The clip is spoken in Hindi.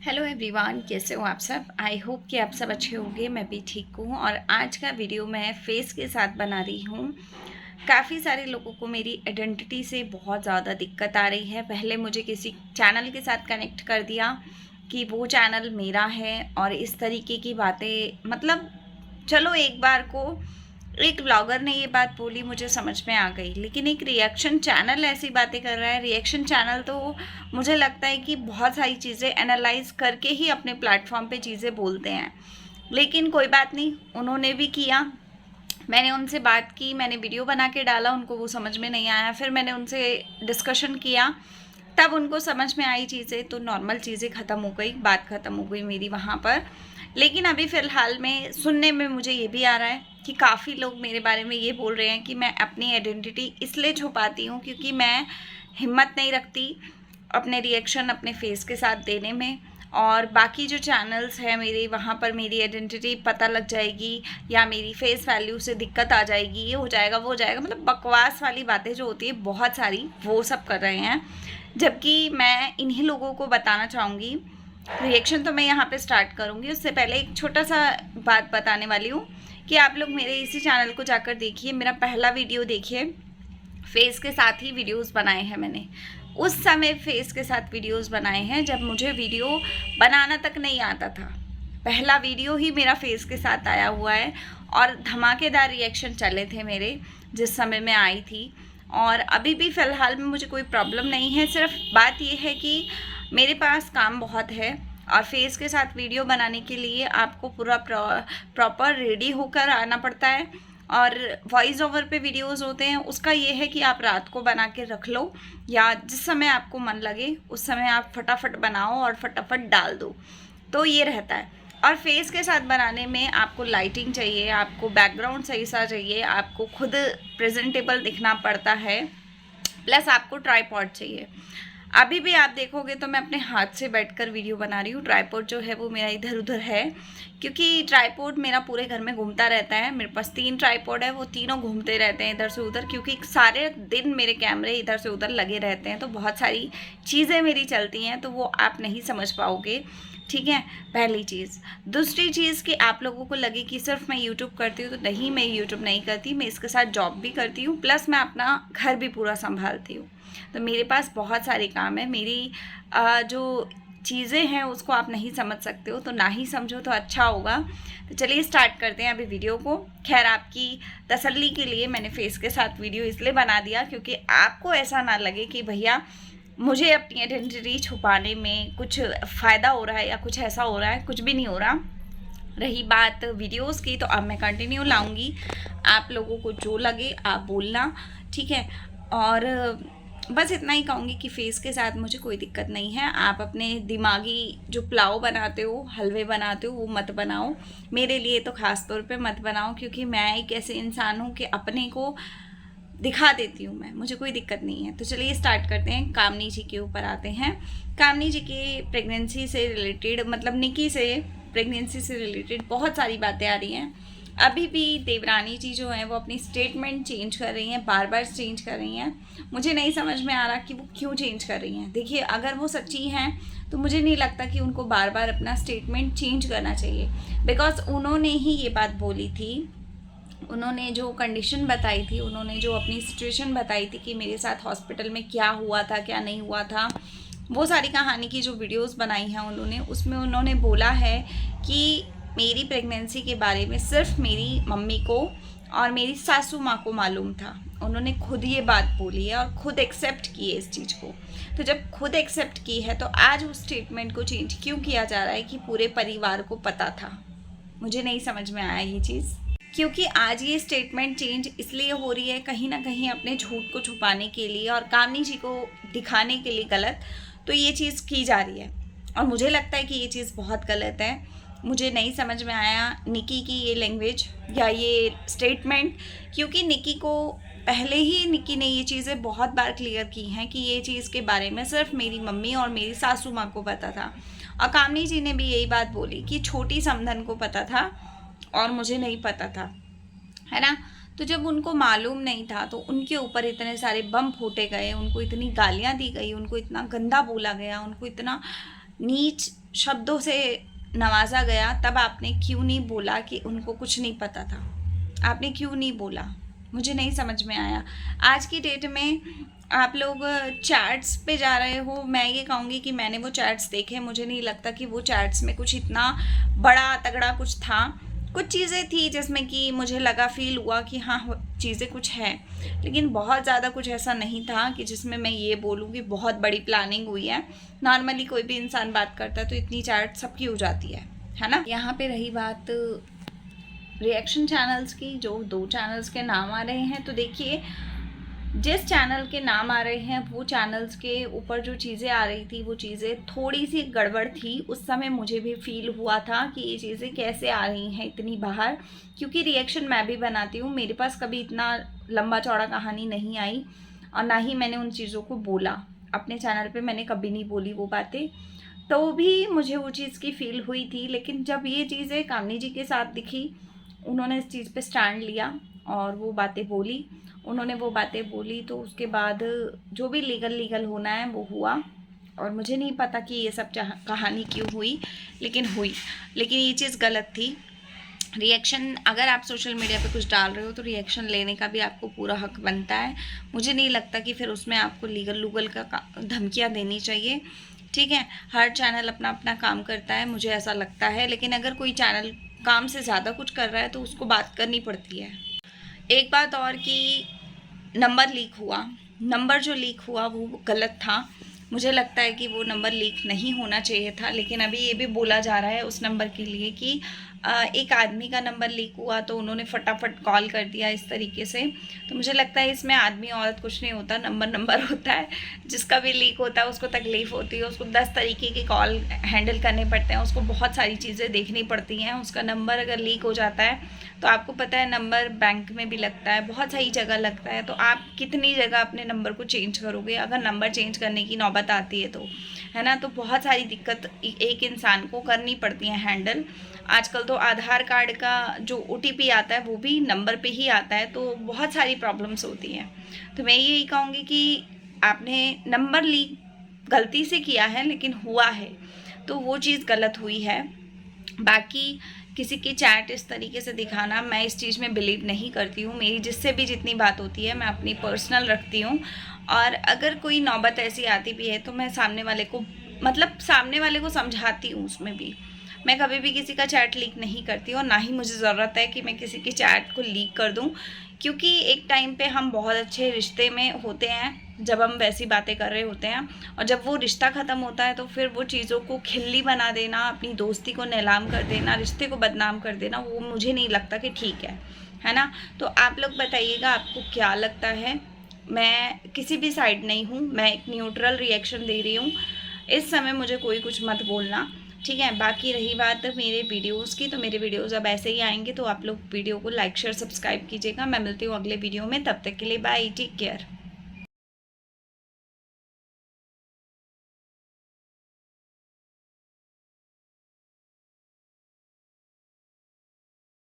हेलो एवरीवन, कैसे हो आप सब। आई होप कि आप सब अच्छे होंगे। मैं भी ठीक हूँ। और आज का वीडियो मैं फेस के साथ बना रही हूँ। काफ़ी सारे लोगों को मेरी आइडेंटिटी से बहुत ज़्यादा दिक्कत आ रही है। पहले मुझे किसी चैनल के साथ कनेक्ट कर दिया कि वो चैनल मेरा है और इस तरीके की बातें, मतलब चलो एक बार को एक ब्लॉगर ने ये बात बोली, मुझे समझ में आ गई, लेकिन एक रिएक्शन चैनल ऐसी बातें कर रहा है। रिएक्शन चैनल तो मुझे लगता है कि बहुत सारी चीज़ें एनालाइज करके ही अपने प्लेटफॉर्म पे चीज़ें बोलते हैं, लेकिन कोई बात नहीं, उन्होंने भी किया। मैंने उनसे बात की, मैंने वीडियो बना के डाला, उनको वो समझ में नहीं आया। फिर मैंने उनसे डिस्कशन किया, तब उनको समझ में आई चीज़ें, तो नॉर्मल चीज़ें ख़त्म हो गई, बात ख़त्म हो गई मेरी वहाँ पर। लेकिन अभी फ़िलहाल में सुनने में मुझे ये भी आ रहा है कि काफ़ी लोग मेरे बारे में ये बोल रहे हैं कि मैं अपनी आइडेंटिटी इसलिए छुपाती हूँ क्योंकि मैं हिम्मत नहीं रखती अपने रिएक्शन अपने फेस के साथ देने में, और बाकी जो चैनल्स हैं मेरे, वहाँ पर मेरी आइडेंटिटी पता लग जाएगी या मेरी फेस वैल्यू से दिक्कत आ जाएगी, ये हो जाएगा वो हो जाएगा, मतलब बकवास वाली बातें जो होती है बहुत सारी, वो सब कर रहे हैं। जबकि मैं इन्हीं लोगों को बताना चाहूँगी, रिएक्शन तो मैं यहाँ पे स्टार्ट करूँगी, उससे पहले एक छोटा सा बात बताने वाली हूँ कि आप लोग मेरे इसी चैनल को जाकर देखिए, मेरा पहला वीडियो देखिए। फेस के साथ ही वीडियोस बनाए हैं मैंने। उस समय फेस के साथ वीडियोस बनाए हैं जब मुझे वीडियो बनाना तक नहीं आता था। पहला वीडियो ही मेरा फेस के साथ आया हुआ है और धमाकेदार रिएक्शन चले थे मेरे जिस समय मैं आई थी। और अभी भी फ़िलहाल में मुझे कोई प्रॉब्लम नहीं है, सिर्फ बात ये है कि मेरे पास काम बहुत है और फेस के साथ वीडियो बनाने के लिए आपको पूरा प्रॉपर रेडी होकर आना पड़ता है। और वॉइस ओवर पे वीडियोस होते हैं, उसका ये है कि आप रात को बना के रख लो या जिस समय आपको मन लगे उस समय आप फटाफट बनाओ और फटाफट डाल दो, तो ये रहता है। और फेस के साथ बनाने में आपको लाइटिंग चाहिए, आपको बैकग्राउंड सही सा चाहिए, आपको खुद प्रेजेंटेबल दिखना पड़ता है, प्लस आपको ट्राइपॉड चाहिए। अभी भी आप देखोगे तो मैं अपने हाथ से बैठकर वीडियो बना रही हूँ। ट्राइपॉड जो है वो मेरा इधर उधर है क्योंकि ट्राइपॉड मेरा पूरे घर में घूमता रहता है। मेरे पास 3 ट्राइपॉड है, वो तीनों घूमते रहते हैं इधर से उधर, क्योंकि सारे दिन मेरे कैमरे इधर से उधर लगे रहते हैं, तो बहुत सारी चीज़ें मेरी चलती हैं, तो वो आप नहीं समझ पाओगे। ठीक है, पहली चीज़। दूसरी चीज़ कि आप लोगों को लगे कि सिर्फ मैं यूट्यूब करती हूँ, तो नहीं, मैं यूट्यूब नहीं करती, मैं इसके साथ जॉब भी करती हूँ, प्लस मैं अपना घर भी पूरा संभालती हूँ। तो मेरे पास बहुत सारे काम है। मेरी जो चीज़ें हैं उसको आप नहीं समझ सकते हो, तो ना ही समझो तो अच्छा होगा। तो चलिए स्टार्ट करते हैं अभी वीडियो को। खैर, आपकी तसल्ली के लिए मैंने फेस के साथ वीडियो इसलिए बना दिया क्योंकि आपको ऐसा ना लगे कि भैया मुझे अपनी आइडेंटिटी छुपाने में कुछ फ़ायदा हो रहा है या कुछ ऐसा हो रहा है। कुछ भी नहीं हो रहा। रही बात वीडियोस की, तो अब मैं कंटिन्यू लाऊंगी। आप लोगों को जो लगे आप बोलना, ठीक है। और बस इतना ही कहूँगी कि फेस के साथ मुझे कोई दिक्कत नहीं है। आप अपने दिमागी जो पुलाव बनाते हो, हलवे बनाते हो, वो मत बनाओ। मेरे लिए तो ख़ास तौर पे मत बनाओ, क्योंकि मैं एक ऐसे इंसान हूँ कि अपने को दिखा देती हूँ मैं, मुझे कोई दिक्कत नहीं है। तो चलिए स्टार्ट करते हैं। कामनी जी के ऊपर आते हैं। कामनी जी के प्रेगनेंसी से रिलेटेड, मतलब निकी से प्रेगनेंसी से रिलेटेड बहुत सारी बातें आ रही हैं। अभी भी देवरानी जी जो हैं वो अपनी स्टेटमेंट चेंज कर रही हैं, बार बार चेंज कर रही हैं। मुझे नहीं समझ में आ रहा कि वो क्यों चेंज कर रही हैं। देखिए, अगर वो सच्ची हैं तो मुझे नहीं लगता कि उनको बार बार अपना स्टेटमेंट चेंज करना चाहिए, बिकॉज उन्होंने ही ये बात बोली थी, उन्होंने जो कंडीशन बताई थी, उन्होंने जो अपनी सिचुएशन बताई थी कि मेरे साथ हॉस्पिटल में क्या हुआ था क्या नहीं हुआ था, वो सारी कहानी की जो वीडियोस बनाई हैं उन्होंने, उसमें उन्होंने बोला है कि मेरी प्रेगनेंसी के बारे में सिर्फ मेरी मम्मी को और मेरी सासू माँ को मालूम था। उन्होंने खुद ये बात बोली है और खुद एक्सेप्ट की है इस चीज़ को। तो जब खुद एक्सेप्ट की है तो आज उस स्टेटमेंट को चेंज क्यों किया जा रहा है कि पूरे परिवार को पता था? मुझे नहीं समझ में आया ये चीज़। क्योंकि आज ये स्टेटमेंट चेंज इसलिए हो रही है कहीं ना कहीं अपने झूठ को छुपाने के लिए और कामनी जी को दिखाने के लिए गलत, तो ये चीज़ की जा रही है और मुझे लगता है कि ये चीज़ बहुत गलत है। मुझे नहीं समझ में आया निकी की ये लैंग्वेज या ये स्टेटमेंट, क्योंकि निकी को पहले ही निकी ने ये चीज़ें बहुत बार क्लियर की हैं कि ये चीज़ के बारे में सिर्फ मेरी मम्मी और मेरी सासू माँ को पता था। और कामनी जी ने भी यही बात बोली कि छोटी समधन को पता था और मुझे नहीं पता था, है ना। तो जब उनको मालूम नहीं था तो उनके ऊपर इतने सारे बम फूटे गए, उनको इतनी गालियाँ दी गई, उनको इतना गंदा बोला गया, उनको इतना नीच शब्दों से नवाजा गया, तब आपने क्यों नहीं बोला कि उनको कुछ नहीं पता था? आपने क्यों नहीं बोला? मुझे नहीं समझ में आया। आज की डेट में आप लोग चैट्स पे जा रहे हो। मैं ये कहूँगी कि मैंने वो चैट्स देखे, मुझे नहीं लगता कि वो चैट्स में कुछ इतना बड़ा तगड़ा कुछ था। कुछ चीज़ें थी जिसमें कि मुझे लगा, फील हुआ कि हाँ चीज़ें कुछ हैं, लेकिन बहुत ज़्यादा कुछ ऐसा नहीं था कि जिसमें मैं ये बोलूँ कि बहुत बड़ी प्लानिंग हुई है। नॉर्मली कोई भी इंसान बात करता है तो इतनी चैट सबकी हो जाती है ना। यहाँ पे रही बात रिएक्शन चैनल्स की, जो 2 चैनल्स के नाम आ रहे हैं, तो देखिए जिस चैनल के नाम आ रहे हैं वो चैनल्स के ऊपर जो चीज़ें आ रही थी वो चीज़ें थोड़ी सी गड़बड़ थी। उस समय मुझे भी फील हुआ था कि ये चीज़ें कैसे आ रही हैं इतनी बाहर, क्योंकि रिएक्शन मैं भी बनाती हूँ, मेरे पास कभी इतना लंबा चौड़ा कहानी नहीं आई और ना ही मैंने उन चीज़ों को बोला अपने चैनल पे, मैंने कभी नहीं बोली वो बातें। तो भी मुझे वो चीज़ की फील हुई थी, लेकिन जब ये चीज़ें कामनी जी के साथ दिखी, उन्होंने इस चीज़ पे स्टैंड लिया और वो बातें बोली, उन्होंने वो बातें बोली, तो उसके बाद जो भी लीगल होना है वो हुआ। और मुझे नहीं पता कि ये सब कहानी क्यों हुई, लेकिन हुई। लेकिन ये चीज़ गलत थी। रिएक्शन, अगर आप सोशल मीडिया पे कुछ डाल रहे हो तो रिएक्शन लेने का भी आपको पूरा हक बनता है। मुझे नहीं लगता कि फिर उसमें आपको लीगल का धमकियाँ देनी चाहिए। ठीक है, हर चैनल अपना अपना काम करता है, मुझे ऐसा लगता है। लेकिन अगर कोई चैनल काम से ज़्यादा कुछ कर रहा है तो उसको बात करनी पड़ती है। एक बात और कि नंबर लीक हुआ, नंबर जो लीक हुआ वो गलत था। मुझे लगता है कि वो नंबर लीक नहीं होना चाहिए था, लेकिन अभी ये भी बोला जा रहा है उस नंबर के लिए कि एक आदमी का नंबर लीक हुआ तो उन्होंने फटाफट कॉल कर दिया इस तरीके से। तो मुझे लगता है इसमें आदमी औरत कुछ नहीं होता, नंबर होता है। जिसका भी लीक होता है उसको तकलीफ़ होती है, उसको 10 तरीके के कॉल हैंडल करने पड़ते हैं, उसको बहुत सारी चीज़ें देखनी पड़ती हैं। उसका नंबर अगर लीक हो जाता है तो आपको पता है नंबर बैंक में भी लगता है, बहुत सारी जगह लगता है, तो आप कितनी जगह अपने नंबर को चेंज करोगे अगर नंबर चेंज करने की नौबत आती है तो, है ना। तो बहुत सारी दिक्कत एक इंसान को करनी पड़ती है हैंडल। आजकल तो आधार कार्ड का जो OTP आता है वो भी नंबर पे ही आता है, तो बहुत सारी प्रॉब्लम्स होती हैं। तो मैं यही कहूँगी कि आपने नंबर लीक गलती से किया है, लेकिन हुआ है तो वो चीज़ गलत हुई है। बाकी किसी की चैट इस तरीके से दिखाना, मैं इस चीज़ में बिलीव नहीं करती हूँ। मेरी जिससे भी जितनी बात होती है मैं अपनी पर्सनल रखती हूँ, और अगर कोई नौबत ऐसी आती भी है तो मैं सामने वाले को समझाती हूँ। उसमें भी मैं कभी भी किसी का चैट लीक नहीं करती और ना ही मुझे ज़रूरत है कि मैं किसी की चैट को लीक कर दूँ, क्योंकि एक टाइम पे हम बहुत अच्छे रिश्ते में होते हैं जब हम वैसी बातें कर रहे होते हैं, और जब वो रिश्ता ख़त्म होता है तो फिर वो चीज़ों को खिल्ली बना देना, अपनी दोस्ती को नीलाम कर देना, रिश्ते को बदनाम कर देना, वो मुझे नहीं लगता कि ठीक है ना। तो आप लोग बताइएगा आपको क्या लगता है। मैं किसी भी साइड नहीं हूँ, मैं एक न्यूट्रल रिएक्शन दे रही हूँ। इस समय मुझे कोई कुछ मत बोलना, ठीक है। बाकी रही बात मेरे वीडियोस की, तो मेरे वीडियोस अब ऐसे ही आएंगे, तो आप लोग वीडियो को लाइक शेयर सब्सक्राइब कीजिएगा। मैं मिलती हूँ अगले वीडियो में, तब तक के लिए बाय, टेक केयर।